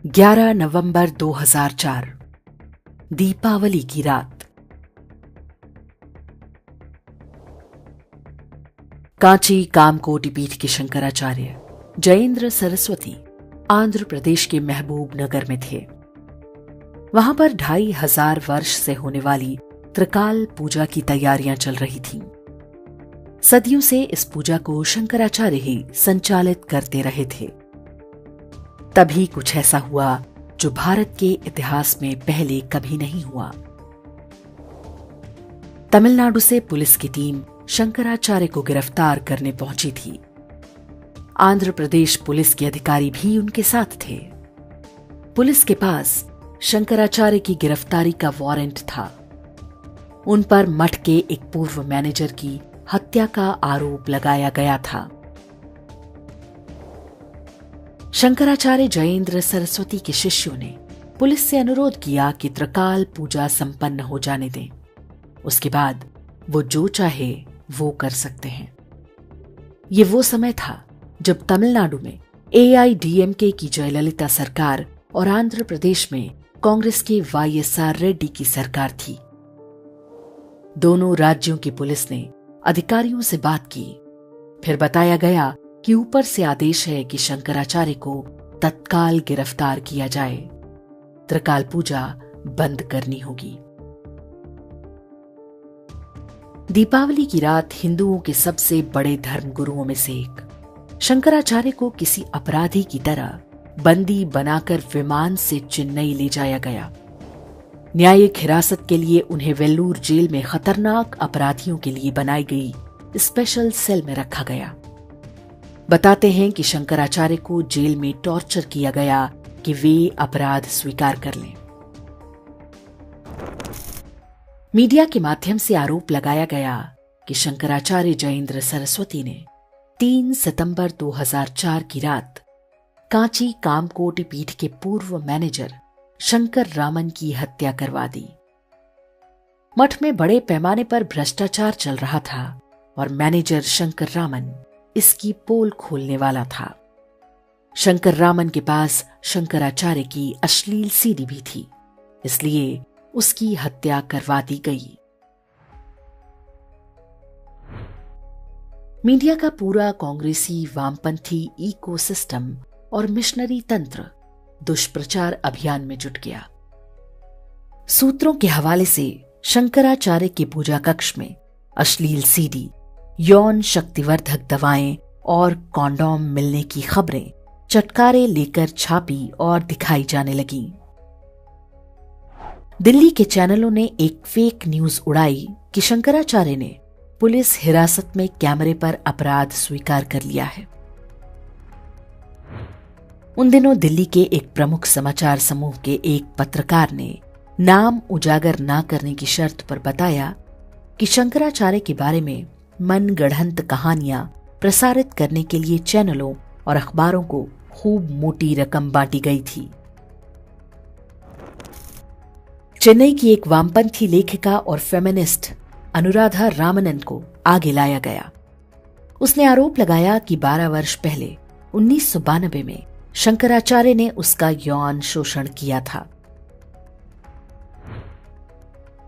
11 नवंबर 2004 दीपावली की रात। कांची कामकोटि पीठ के शंकराचार्य जयेंद्र सरस्वती आंध्र प्रदेश के महबूब नगर में थे। वहां पर 2500 वर्ष से होने वाली त्रिकाल पूजा की तैयारियां चल रही थीं। सदियों से इस पूजा को शंकराचार्य ही संचालित करते रहे थे। तभी कुछ ऐसा हुआ जो भारत के इतिहास में पहले कभी नहीं हुआ। तमिलनाडु से पुलिस की टीम शंकराचार्य को गिरफ्तार करने पहुंची थी। आंध्र प्रदेश पुलिस के अधिकारी भी उनके साथ थे। पुलिस के पास शंकराचार्य की गिरफ्तारी का वारंट था। उन पर मठ के एक पूर्व मैनेजर की हत्या का आरोप लगाया गया था। शंकराचार्य जयेंद्र सरस्वती के शिष्यों ने पुलिस से अनुरोध किया कि त्रिकाल पूजा संपन्न हो जाने दें। उसके बाद वो जो चाहे वो कर सकते हैं। ये वो समय था जब तमिलनाडु में AIDMK की जयललिता सरकार और आंध्र प्रदेश में कांग्रेस के YSR रेड्डी की सरकार थी। दोनों राज्यों की पुलिस ने अधिकारियों से बात की। फिर बताया गया कि ऊपर से आदेश है कि शंकराचार्य को तत्काल गिरफ्तार किया जाए। त्रिकाल पूजा बंद करनी होगी। दीपावली की रात हिंदुओं के सबसे बड़े धर्मगुरुओं में से एक शंकराचार्य को किसी अपराधी की तरह बंदी बनाकर विमान से चेन्नई ले जाया गया। न्यायिक हिरासत के लिए उन्हें वेल्लूर जेल में खतरनाक अपराधियों के लिए बनाई गई स्पेशल सेल में रखा गया। बताते हैं कि शंकराचार्य को जेल में टॉर्चर किया गया कि वे अपराध स्वीकार कर लें। मीडिया के माध्यम से आरोप लगाया गया कि शंकराचार्य जयेंद्र सरस्वती ने 3 सितंबर 2004 की रात कांची कामकोटि पीठ के पूर्व मैनेजर शंकर रामन की हत्या करवा दी। मठ में बड़े पैमाने पर भ्रष्टाचार चल रहा था और मैनेजर शंकर रामन इसकी पोल खोलने वाला था। शंकर रामन के पास शंकराचार्य की अश्लील सीडी भी थी, इसलिए उसकी हत्या करवा दी गई। मीडिया का पूरा कांग्रेसी वामपंथी इकोसिस्टम और मिशनरी तंत्र दुष्प्रचार अभियान में जुट गया। सूत्रों के हवाले से शंकराचार्य के पूजा कक्ष में अश्लील सीडी, यौन शक्तिवर्धक दवाएं और कॉन्डोम मिलने की खबरें चटकारे लेकर छापी और दिखाई जाने लगीं। दिल्ली के चैनलों ने एक फेक न्यूज उड़ाई कि शंकराचार्य ने पुलिस हिरासत में कैमरे पर अपराध स्वीकार कर लिया है। उन दिनों दिल्ली के एक प्रमुख समाचार समूह के एक पत्रकार ने नाम उजागर ना करने की शर्त पर बताया कि शंकराचार्य के बारे में मनगढ़ंत कहानियां प्रसारित करने के लिए चैनलों और अखबारों को खूब मोटी रकम बांटी गई थी। चेन्नई की एक वामपंथी लेखिका और फेमिनिस्ट अनुराधा रामनन को आगे लाया गया। उसने आरोप लगाया कि 12 वर्ष पहले 1992 में शंकराचार्य ने उसका यौन शोषण किया था।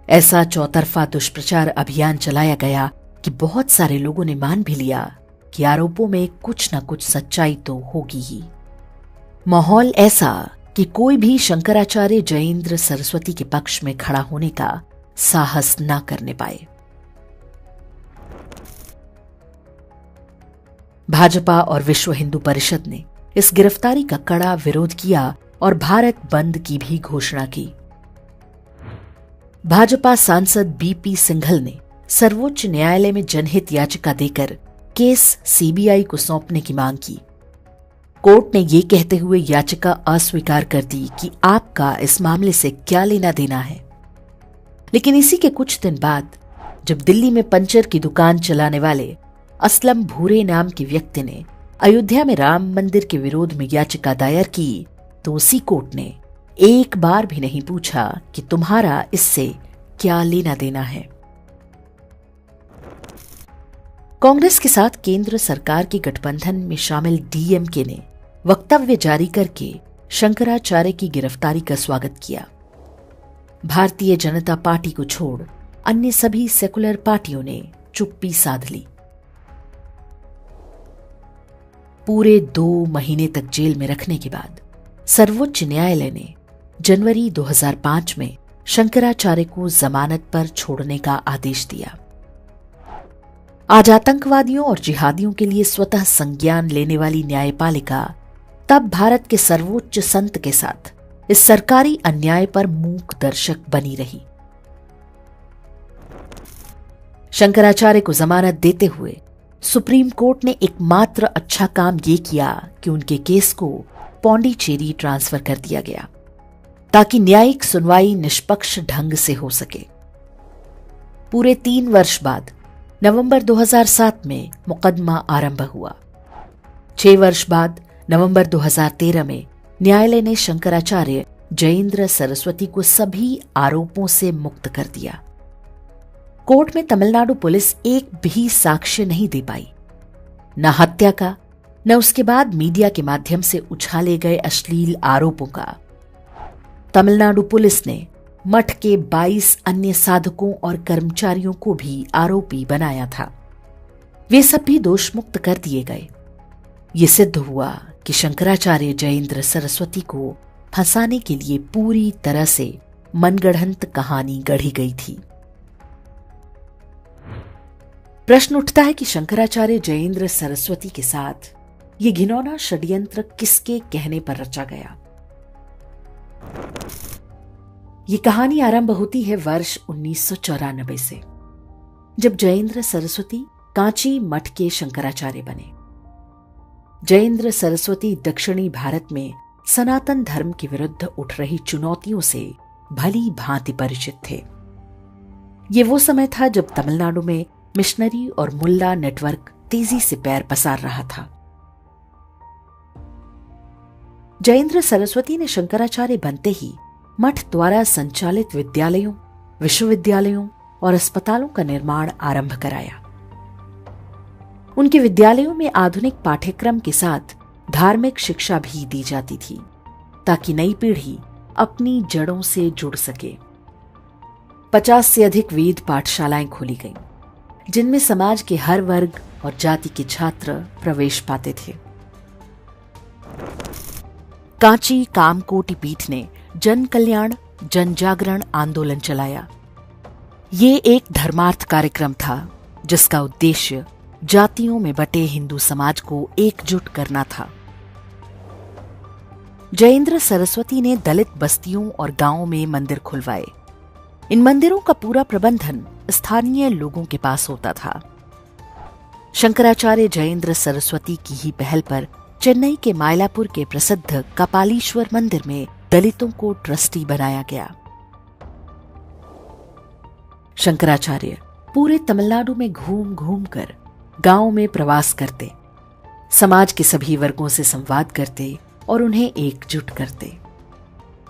ऐसा चौतरफा दुष्प्रचार अभियान चलाया गया कि बहुत सारे लोगों ने मान भी लिया कि आरोपों में कुछ न कुछ सच्चाई तो होगी ही। माहौल ऐसा कि कोई भी शंकराचार्य जयेंद्र सरस्वती के पक्ष में खड़ा होने का साहस न करने पाए। भाजपा और विश्व हिंदू परिषद ने इस गिरफ्तारी का कड़ा विरोध किया और भारत बंद की भी घोषणा की। भाजपा सांसद BP सिंघल ने सर्वोच्च न्यायालय में जनहित याचिका देकर केस CBI को सौंपने की मांग की। कोर्ट ने ये कहते हुए याचिका अस्वीकार कर दी कि आपका इस मामले से क्या लेना देना है। लेकिन इसी के कुछ दिन बाद जब दिल्ली में पंचर की दुकान चलाने वाले असलम भूरे नाम के व्यक्ति ने अयोध्या में राम मंदिर के विरोध में याचिका दायर की तो उसी कोर्ट ने एक बार भी नहीं पूछा कि तुम्हारा इससे क्या लेना देना है। कांग्रेस के साथ केंद्र सरकार के गठबंधन में शामिल DMK ने वक्तव्य जारी करके शंकराचार्य की गिरफ्तारी का स्वागत किया। भारतीय जनता पार्टी को छोड़ अन्य सभी सेकुलर पार्टियों ने चुप्पी साध ली। पूरे 2 महीने तक जेल में रखने के बाद सर्वोच्च न्यायालय ने जनवरी 2005 में शंकराचार्य को जमानत पर छोड़ने का आदेश दिया। आज आतंकवादियों और जिहादियों के लिए स्वतः संज्ञान लेने वाली न्यायपालिका तब भारत के सर्वोच्च संत के साथ इस सरकारी अन्याय पर मूक दर्शक बनी रही। शंकराचार्य को जमानत देते हुए सुप्रीम कोर्ट ने एकमात्र अच्छा काम यह किया कि उनके केस को पौंडीचेरी ट्रांसफर कर दिया गया ताकि न्यायिक सुनवाई निष्पक्ष ढंग से हो सके। पूरे 3 वर्ष बाद नवंबर 2007 में मुकदमा आरंभ हुआ। 6 वर्ष बाद नवंबर 2013 में न्यायालय ने शंकराचार्य जयेंद्र सरस्वती को सभी आरोपों से मुक्त कर दिया। कोर्ट में तमिलनाडु पुलिस एक भी साक्ष्य नहीं दे पाई, न हत्या का, न उसके बाद मीडिया के माध्यम से उछाले गए अश्लील आरोपों का। तमिलनाडु पुलिस ने मठ के 22 अन्य साधकों और कर्मचारियों को भी आरोपी बनाया था। वे सब भी दोषमुक्त कर दिए गए। ये सिद्ध हुआ कि शंकराचार्य जयेंद्र सरस्वती को फंसाने के लिए पूरी तरह से मनगढ़ंत कहानी गढ़ी गई थी। प्रश्न उठता है कि शंकराचार्य जयेंद्र सरस्वती के साथ ये घिनौना षड्यंत्र किसके कहने पर रचा गया। ये कहानी आरंभ होती है वर्ष 1994 से, जब जयेंद्र सरस्वती कांची मठ के शंकराचार्य बने। जयेंद्र सरस्वती दक्षिणी भारत में सनातन धर्म के विरुद्ध उठ रही चुनौतियों से भली भांति परिचित थे। ये वो समय था जब तमिलनाडु में मिशनरी और मुल्ला नेटवर्क तेजी से पैर पसार रहा था। जयेंद्र सरस्वती ने शंकराचार्य बनते ही मठ द्वारा संचालित विद्यालयों, विश्वविद्यालयों और अस्पतालों का निर्माण आरंभ कराया। उनके विद्यालयों में आधुनिक पाठ्यक्रम के साथ धार्मिक शिक्षा भी दी जाती थी ताकि नई पीढ़ी अपनी जड़ों से जुड़ सके। 50 से अधिक वेद पाठशालाएं खोली गईं, जिनमें समाज के हर वर्ग और जाति के छात्र प्रवेश पाते थे। कांची कामकोटि पीठ ने जन कल्याण, जन जागरण आंदोलन चलाया। ये एक धर्मार्थ कार्यक्रम था जिसका उद्देश्य जातियों में बटे हिंदू समाज को एकजुट करना था। जयेंद्र सरस्वती ने दलित बस्तियों और गांवों में मंदिर खुलवाए। इन मंदिरों का पूरा प्रबंधन स्थानीय लोगों के पास होता था। शंकराचार्य जयेंद्र सरस्वती की ही पहल पर चेन्नई के मायलापुर के प्रसिद्ध कपालीश्वर मंदिर में दलितों को ट्रस्टी बनाया गया। शंकराचार्य पूरे तमिलनाडु में घूम घूम कर गांव में प्रवास करते, समाज के सभी वर्गों से संवाद करते और उन्हें एकजुट करते।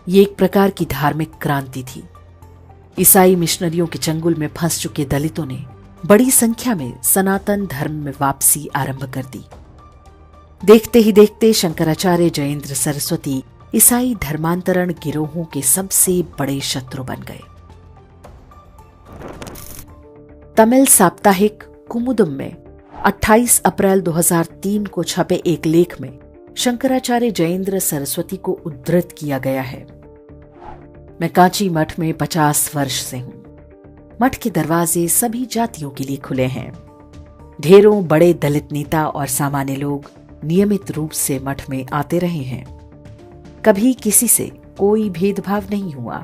ये एक प्रकार की धार्मिक क्रांति थी। ईसाई मिशनरियों के चंगुल में फंस चुके दलितों ने बड़ी संख्या में सनातन धर्म में वापसी आरंभ कर दी। देखते ही देखते शंकराचार्य जयेंद्र सरस्वती ईसाई धर्मांतरण गिरोहों के सबसे बड़े शत्रु बन गए। तमिल साप्ताहिक कुमुदम में 28 अप्रैल 2003 को छपे एक लेख में शंकराचार्य जयेंद्र सरस्वती को उद्धृत किया गया है। मैं कांची मठ में 50 वर्ष से हूं। मठ के दरवाजे सभी जातियों के लिए खुले हैं। ढेरों बड़े दलित नेता और सामान्य लोग नियमित रूप से मठ में आते रहे हैं। कभी किसी से कोई भेदभाव नहीं हुआ।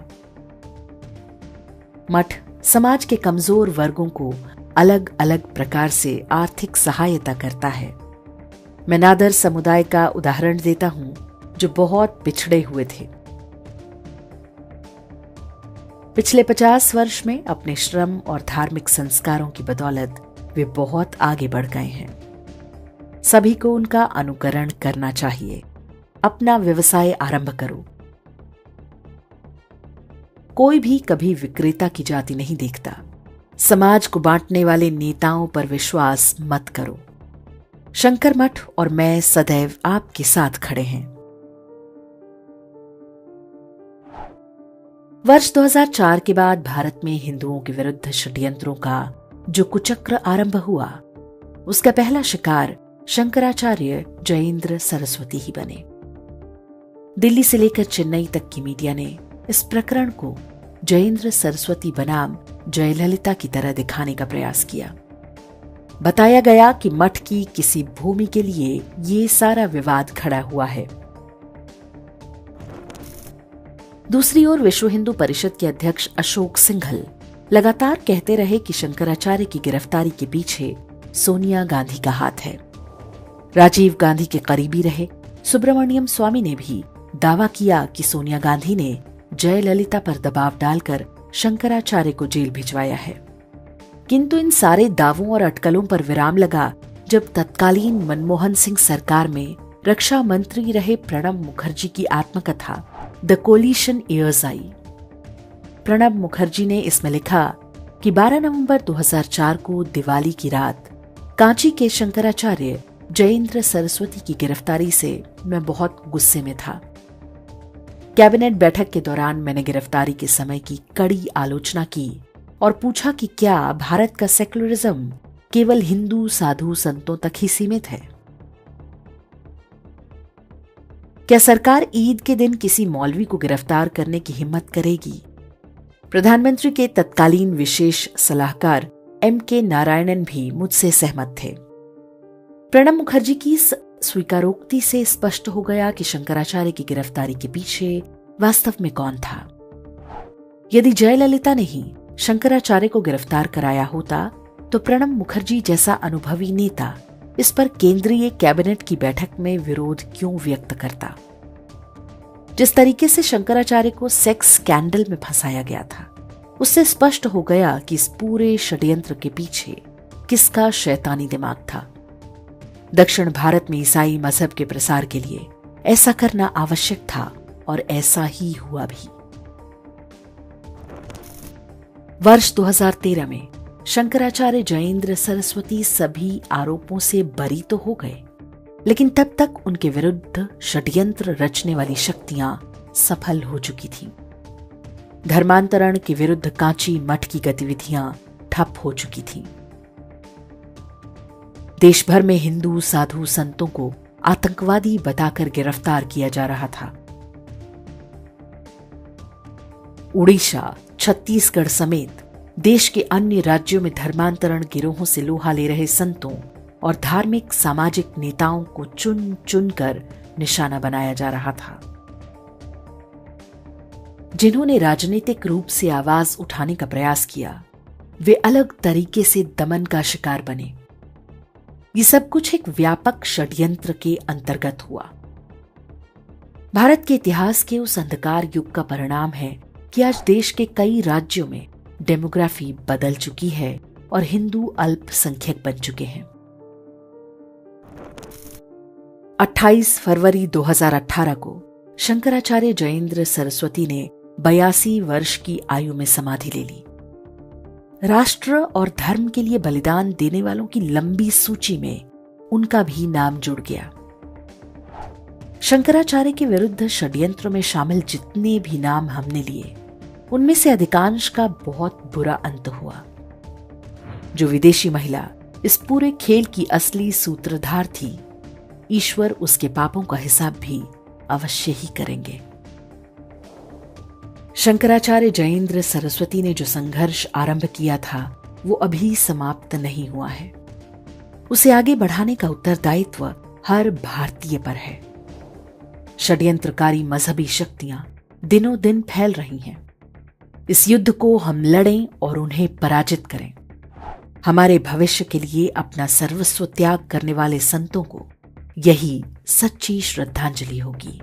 मठ समाज के कमजोर वर्गों को अलग अलग प्रकार से आर्थिक सहायता करता है। मैं नादर समुदाय का उदाहरण देता हूं, जो बहुत पिछड़े हुए थे। पिछले 50 वर्ष में अपने श्रम और धार्मिक संस्कारों की बदौलत वे बहुत आगे बढ़ गए हैं। सभी को उनका अनुकरण करना चाहिए। अपना व्यवसाय आरंभ करो। कोई भी कभी विक्रेता की जाति नहीं देखता। समाज को बांटने वाले नेताओं पर विश्वास मत करो। शंकर मठ और मैं सदैव आपके साथ खड़े हैं। वर्ष 2004 के बाद भारत में हिंदुओं के विरुद्ध षड्यंत्रों का जो कुचक्र आरंभ हुआ, उसका पहला शिकार शंकराचार्य जयेंद्र सरस्वती ही बने। दिल्ली से लेकर चेन्नई तक की मीडिया ने इस प्रकरण को जयेंद्र सरस्वती बनाम जयललिता की तरह दिखाने का प्रयास किया। बताया गया कि मठ की किसी भूमि के लिए ये सारा विवाद खड़ा हुआ है। दूसरी ओर विश्व हिंदू परिषद के अध्यक्ष अशोक सिंघल लगातार कहते रहे कि शंकराचार्य की गिरफ्तारी के पीछे सोनिया गांधी का हाथ है। राजीव गांधी के करीबी रहे सुब्रमण्यम स्वामी ने भी दावा किया कि सोनिया गांधी ने जयललिता पर दबाव डालकर शंकराचार्य को जेल भिजवाया है। किंतु इन सारे दावों और अटकलों पर विराम लगा जब तत्कालीन मनमोहन सिंह सरकार में रक्षा मंत्री रहे प्रणब मुखर्जी की आत्मकथा द कोलिशन ईयर्स आई। प्रणब मुखर्जी ने इसमें लिखा कि 12 नवंबर 2004 को दिवाली की रात कांची के शंकराचार्य जयेंद्र सरस्वती की गिरफ्तारी से मैं बहुत गुस्से में था। कैबिनेट बैठक के दौरान मैंने गिरफ्तारी के समय की कड़ी आलोचना की और पूछा कि क्या भारत का सेक्युलरिज्म केवल हिंदू साधु संतों तक ही सीमित है? क्या सरकार ईद के दिन किसी मौलवी को गिरफ्तार करने की हिम्मत करेगी? प्रधानमंत्री के तत्कालीन विशेष सलाहकार M.K. नारायणन भी मुझसे सहमत थे। प्रणब मुखर्जी की इस स्वीकारोक्ति से स्पष्ट हो गया कि शंकराचार्य की गिरफ्तारी के पीछे वास्तव में कौन था। यदि जयललिता ने ही शंकराचार्य को गिरफ्तार कराया होता तो प्रणब मुखर्जी जैसा अनुभवी नेता इस पर केंद्रीय कैबिनेट की बैठक में विरोध क्यों व्यक्त करता? जिस तरीके से शंकराचार्य को सेक्स स्कैंडल में फंसाया गया था, उससे स्पष्ट हो गया कि इस पूरे षड्यंत्र के पीछे किसका शैतानी दिमाग था। दक्षिण भारत में ईसाई मजहब के प्रसार के लिए ऐसा करना आवश्यक था और ऐसा ही हुआ भी। वर्ष 2013 में शंकराचार्य जयेंद्र सरस्वती सभी आरोपों से बरी तो हो गए, लेकिन तब तक उनके विरुद्ध षड्यंत्र रचने वाली शक्तियां सफल हो चुकी थीं। धर्मांतरण के विरुद्ध कांची मठ की गतिविधियां ठप हो चुकी थीं। देश भर में हिंदू साधु संतों को आतंकवादी बताकर गिरफ्तार किया जा रहा था। उड़ीसा, छत्तीसगढ़ समेत देश के अन्य राज्यों में धर्मांतरण गिरोहों से लोहा ले रहे संतों और धार्मिक सामाजिक नेताओं को चुन चुन कर निशाना बनाया जा रहा था। जिन्होंने राजनीतिक रूप से आवाज उठाने का प्रयास किया, वे अलग तरीके से दमन का शिकार बने। ये सब कुछ एक व्यापक षड्यंत्र के अंतर्गत हुआ। भारत के इतिहास के उस अंधकार युग का परिणाम है कि आज देश के कई राज्यों में डेमोग्राफी बदल चुकी है और हिंदू अल्पसंख्यक बन चुके हैं। 28 फरवरी 2018 को शंकराचार्य जयेंद्र सरस्वती ने 82 वर्ष की आयु में समाधि ले ली। राष्ट्र और धर्म के लिए बलिदान देने वालों की लंबी सूची में उनका भी नाम जुड़ गया। शंकराचार्य के विरुद्ध षड्यंत्र में शामिल जितने भी नाम हमने लिए, उनमें से अधिकांश का बहुत बुरा अंत हुआ। जो विदेशी महिला इस पूरे खेल की असली सूत्रधार थी, ईश्वर उसके पापों का हिसाब भी अवश्य ही करेंगे। शंकराचार्य जयेंद्र सरस्वती ने जो संघर्ष आरंभ किया था, वो अभी समाप्त नहीं हुआ है। उसे आगे बढ़ाने का उत्तरदायित्व हर भारतीय पर है। षड्यंत्रकारी मजहबी शक्तियां दिनों दिन फैल रही हैं। इस युद्ध को हम लड़ें और उन्हें पराजित करें। हमारे भविष्य के लिए अपना सर्वस्व त्याग करने वाले संतों को यही सच्ची श्रद्धांजलि होगी।